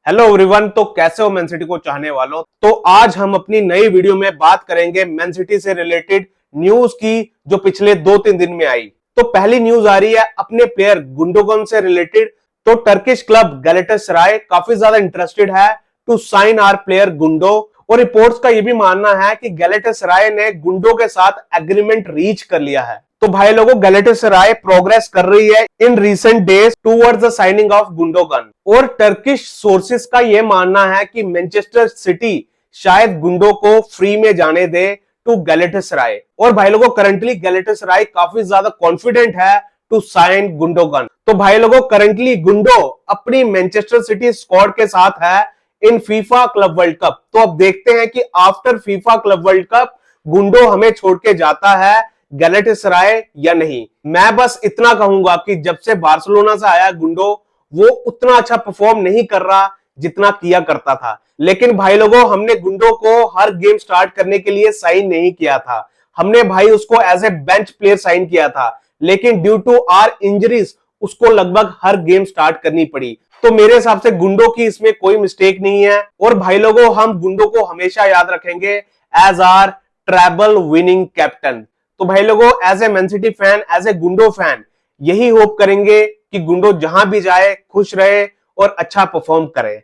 Hello everyone. तो कैसे हो मैन सिटी को चाहने वालों। तो आज हम अपनी नई वीडियो में बात करेंगे मैन सिटी से रिलेटेड न्यूज की जो पिछले 2-3 दिन में आई। तो पहली न्यूज आ रही है अपने प्लेयर गुंडोगन से रिलेटेड। तो टर्किश क्लब गैलेटासराय काफी ज्यादा इंटरेस्टेड है टू साइन आवर प्लेयर गुंडो। और रिपोर्ट्स का यह भी मानना है कि गैलेटासराय ने गुंडो के साथ एग्रीमेंट रीच कर लिया है। तो भाई लोगों, गैलेटासराय प्रोग्रेस कर रही है in recent days towards the signing off Gundogan. और टर्किश सोर्सेस का यह मानना है कि मैनचेस्टर सिटी शायद गुंडो को फ्री में जाने दे टू गैलेटासराय। और भाई लोगों, करंटली गैलेटासराय काफी ज्यादा कॉन्फिडेंट है टू साइन गुंडोगन। तो भाई लोगों, करंटली गुंडो अपनी मैनचेस्टर सिटी स्क्वाड के साथ है in FIFA club world cup. तो अब देखते हैं कि after FIFA club world cup Gundo हमें छोड़ के जाता है गैलेटासराय या नहीं। मैं बस इतना कहूंगा कि जब से बार्सिलोना से आया गुंडो, वो उतना अच्छा परफॉर्म नहीं कर रहा जितना किया करता था। लेकिन भाई लोगों, हमने गुंडो को हर गेम स्टार्ट करने के लिए साइन नहीं किया था। हमने भाई उसको as a bench player sign किया था, लेकिन ड्यू टू आर इंजरीज उसको लगभग हर गेम स्टार्ट करनी पड़ी। तो मेरे हिसाब से गुंडो की इसमें कोई मिस्टेक नहीं है। और भाई लोगों, हम गुंडो को हमेशा याद रखेंगे as our treble winning captain. तो भाई लोगों, as a Man City fan, as a Gundo fan, यही होप करेंगे कि गुंडो जहां भी जाए खुश रहे और अच्छा परफॉर्म करे।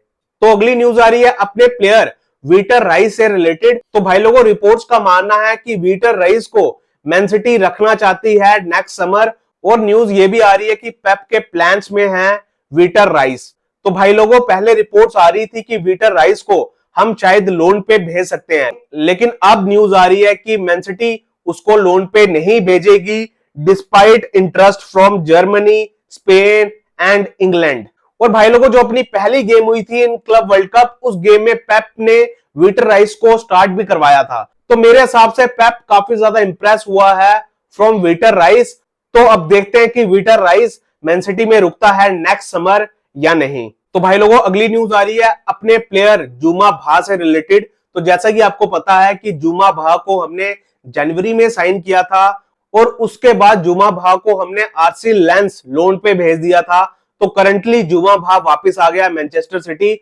तो अगली न्यूज आ रही है अपने प्लेयर वीटर राइस से रिलेटेड। तो भाई लोगों, रिपोर्ट्स का मानना है कि वीटर राइस को मैन सिटी रखना चाहती है नेक्स्ट समर। और न्यूज ये भी आ रही है कि पेप के प्लान्स में है वीटर राइस। तो भाई लोगों, पहले रिपोर्ट्स आ रही थी कि वीटर राइस को हम शायद लोन पे भेज सकते हैं, लेकिन अब न्यूज आ रही है कि मैन सिटी उसको लोन पे नहीं भेजेगी despite interest from Germany, Spain and England. और भाई लोगों, जो अपनी पहली गेम हुई थी इन क्लब वर्ल्ड कप, उस गेम में पेप ने वीटर राइस को स्टार्ट भी करवाया था। तो मेरे हिसाब से पेप काफी ज्यादा इंप्रेस हुआ है फ्रॉम वीटर राइस। तो अब देखते हैं कि वीटर राइस मैन सिटी में रुकता है नेक्स्ट समर या नहीं। तो भाई लोगों, अगली न्यूज आ रही है अपने प्लेयर जुमा भा से रिलेटेड। तो जैसा कि आपको पता है कि जुमा भा को हमने जनवरी में साइन किया था और उसके बाद जुमा भा को हमने आरसी लेंस लोन पे भेज दिया था। तो करंटली जुमा भा वापस आ गया मैनचेस्टर सिटी।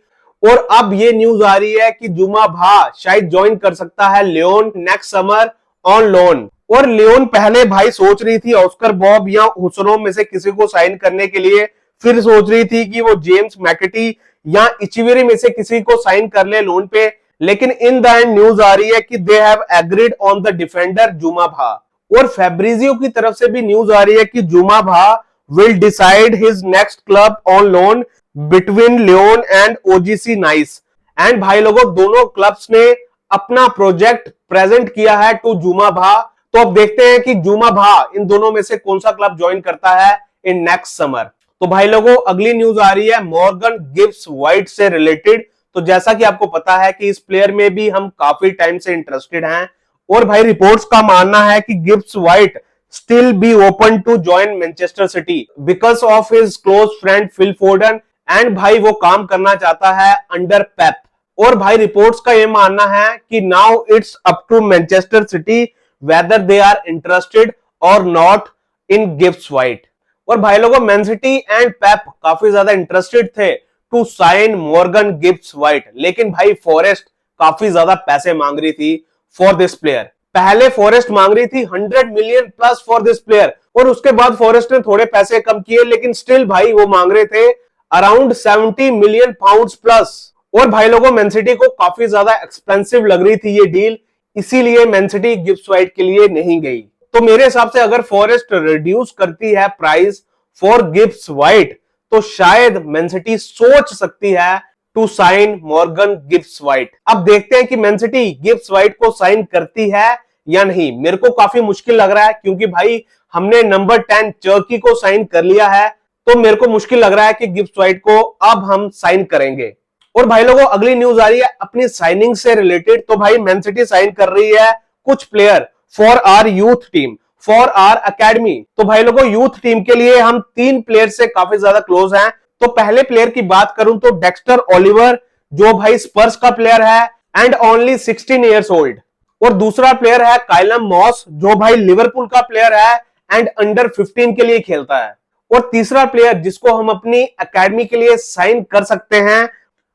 और अब ये न्यूज आ रही है कि जुमा भा शायद ज्वाइन कर सकता है Lyon next summer on loan. और लियोन पहले भाई सोच रही थी ऑस्कर बॉब या हुसनो में से किसी को साइन करने के लिए, फिर सोच रही थी कि वो जेम्स मैकेटी या इचिवेरी में से किसी को साइन कर ले लोन पे। लेकिन इन द एंड न्यूज आ रही है कि they have agreed on the defender जुमा भा। और फेब्रिजियो की तरफ से भी न्यूज आ रही है कि Juma Bah will decide his next club on loan between Lyon and OGC Nice. And भाई लोगों, दोनों क्लब्स ने अपना प्रोजेक्ट प्रेजेंट किया है टू जुमा भा। तो अब देखते हैं कि जुमा भा इन दोनों में से कौन सा क्लब ज्वाइन करता है इन नेक्स्ट समर। तो भाई लोगों, अगली न्यूज आ रही है मॉर्गन गिब्स व्हाइट से रिलेटेड। तो जैसा कि आपको पता है कि इस प्लेयर में भी हम काफी टाइम से इंटरेस्टेड हैं। और भाई रिपोर्ट्स का मानना है कि Gibbs White still be open to join Manchester City because of his close friend Phil Foden. And भाई वो काम करना चाहता है अंडर पेप। और भाई रिपोर्ट्स का यह मानना है कि now it's up to Manchester City whether they are interested और नॉट इन गिब्स व्हाइट। और भाई लोगों, मैन सिटी एंड पेप काफी ज्यादा इंटरेस्टेड थे to sign Morgan Gibbs White, लेकिन भाई फॉरेस्ट काफी ज्यादा पैसे मांग रही थी फॉर दिस प्लेयर। पहले फॉरेस्ट मांग रही थी 100 million plus for this player, और उसके बाद फॉरेस्ट ने थोड़े पैसे कम किए, लेकिन स्टिल भाई वो मांग रहे थे अराउंड 70 मिलियन पाउंड्स प्लस। और भाई लोगों, मैन सिटी को काफी ज्यादा एक्सपेंसिव लग रही थी ये डील, इसीलिए मैन सिटी गिब्स व्हाइट के लिए नहीं गई। तो मेरे हिसाब से अगर फॉरेस्ट रिड्यूस करती है प्राइस फॉर गिब्स व्हाइट, तो शायद मैन सिटी सोच सकती है to sign Morgan Gibbs White. अब देखते हैं कि मैन सिटी गिब्स व्हाइट को साइन करती है या नहीं। मेरे को काफी मुश्किल लग रहा है, क्योंकि भाई हमने नंबर 10 चर्की को साइन कर लिया है। तो मेरे को मुश्किल लग रहा है कि गिब्स व्हाइट को अब हम साइन करेंगे। और भाई लोगों, अगली न्यूज आ रही है अपनी साइनिंग से रिलेटेड। तो भाई मैन सिटी साइन कर रही है कुछ player for our youth team, for our academy. तो भाई लोगों, यूथ टीम के लिए हम 3 प्लेयर से काफी ज्यादा क्लोज हैं। तो पहले प्लेयर की बात करूं तो डेक्स्टर ओलिवर, जो भाई स्पर्स का प्लेयर है एंड ओनली 16 ईयर्स ओल्ड। और दूसरा प्लेयर है काइलम मॉस, जो भाई लिवरपूल का प्लेयर है एंड अंडर 15 के लिए खेलता है। और तीसरा प्लेयर जिसको हम अपनी अकेडमी के लिए साइन कर सकते हैं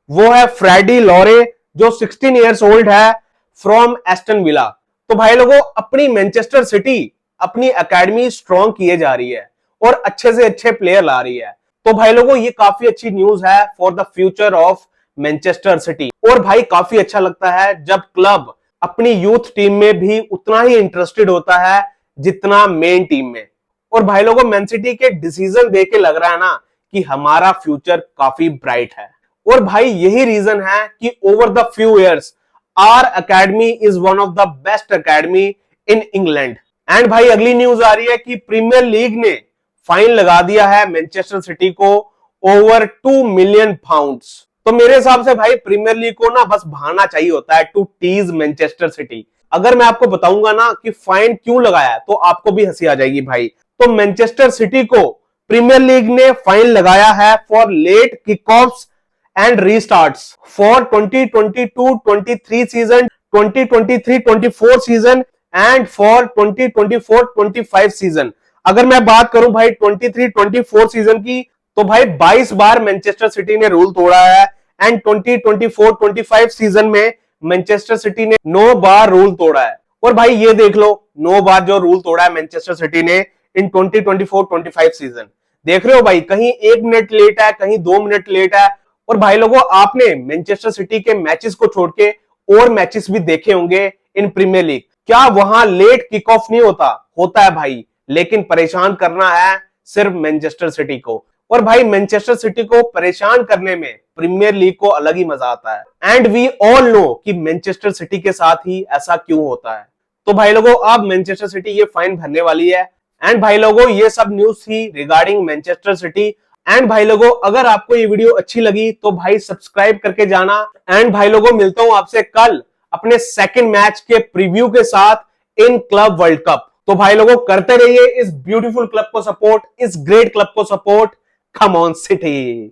वो है फ्रेडी लॉरे, जो 16 ईयर्स ओल्ड है, फ्रॉम एस्टन विला। तो भाई लोगों, अपनी मैनचेस्टर सिटी अपनी एकेडमी स्ट्रॉन्ग किए जा रही है और अच्छे से अच्छे प्लेयर ला रही है। तो भाई लोगों, ये काफी अच्छी न्यूज है for the future of Manchester city. और भाई काफी अच्छा लगता है जब क्लब अपनी यूथ टीम में भी उतना ही इंटरेस्टेड होता है जितना मेन टीम में। और भाई लोगों, मैन सिटी के डिसीजन देख के लग रहा है ना कि हमारा फ्यूचर काफी ब्राइट है। और भाई यही रीजन है कि over the few years our academy is one of the best academy in England. And भाई अगली न्यूज आ रही है कि प्रीमियर लीग ने फाइन लगा दिया है मैनचेस्टर सिटी को ओवर 2 मिलियन पाउंड्स। तो मेरे हिसाब से भाई प्रीमियर लीग को ना बस बहाना चाहिए होता है टू टीज मैनचेस्टर सिटी। अगर मैं आपको बताऊंगा ना कि फाइन क्यों लगाया तो आपको भी हंसी आ जाएगी भाई। तो मैनचेस्टर सिटी को प्रीमियर लीग ने फाइन लगाया है for late kickoffs and restarts for 2022-23 season, 2023-24 season and for 2024-25 season. अगर मैं बात करूं भाई 23-24 सीजन की, तो भाई 22 बार मैनचेस्टर सिटी ने रूल तोड़ा है एंड 2024-25 सीजन में मैनचेस्टर सिटी ने 9 बार रूल तोड़ा है। और भाई ये देख लो, 9 बार जो रूल तोड़ा है मैनचेस्टर सिटी ने इन 2024-25 सीजन। देख रहे हो भाई, कहीं 1 मिनट लेट है, कहीं 2 मिनट लेट है। और भाई लोगों, आपने मैनचेस्टर सिटी के मैचेस को छोड़ के और मैचेस भी देखे होंगे इन प्रीमियर लीग। क्या वहां लेट किक ऑफ नहीं होता? होता है भाई, लेकिन परेशान करना है सिर्फ मैनचेस्टर सिटी को। और भाई मैनचेस्टर सिटी को परेशान करने में प्रीमियर लीग को अलग ही मजा आता है। एंड वी ऑल नो कि मैनचेस्टर सिटी के साथ ही ऐसा क्यों होता है। तो भाई लोगों, अब मैनचेस्टर सिटी ये फाइन भरने वाली है। एंड भाई लोगों, ये सब न्यूज थी रिगार्डिंग मैनचेस्टर सिटी। एंड भाई लोगों, अगर आपको ये वीडियो अच्छी लगी तो भाई सब्सक्राइब करके जाना। एंड भाई लोगों, मिलता हूं आपसे कल अपने सेकंड मैच के प्रीव्यू के साथ इन क्लब वर्ल्ड कप। तो भाई लोगों, करते रहिए इस ब्यूटीफुल क्लब को सपोर्ट, इस ग्रेट क्लब को सपोर्ट। Come on city.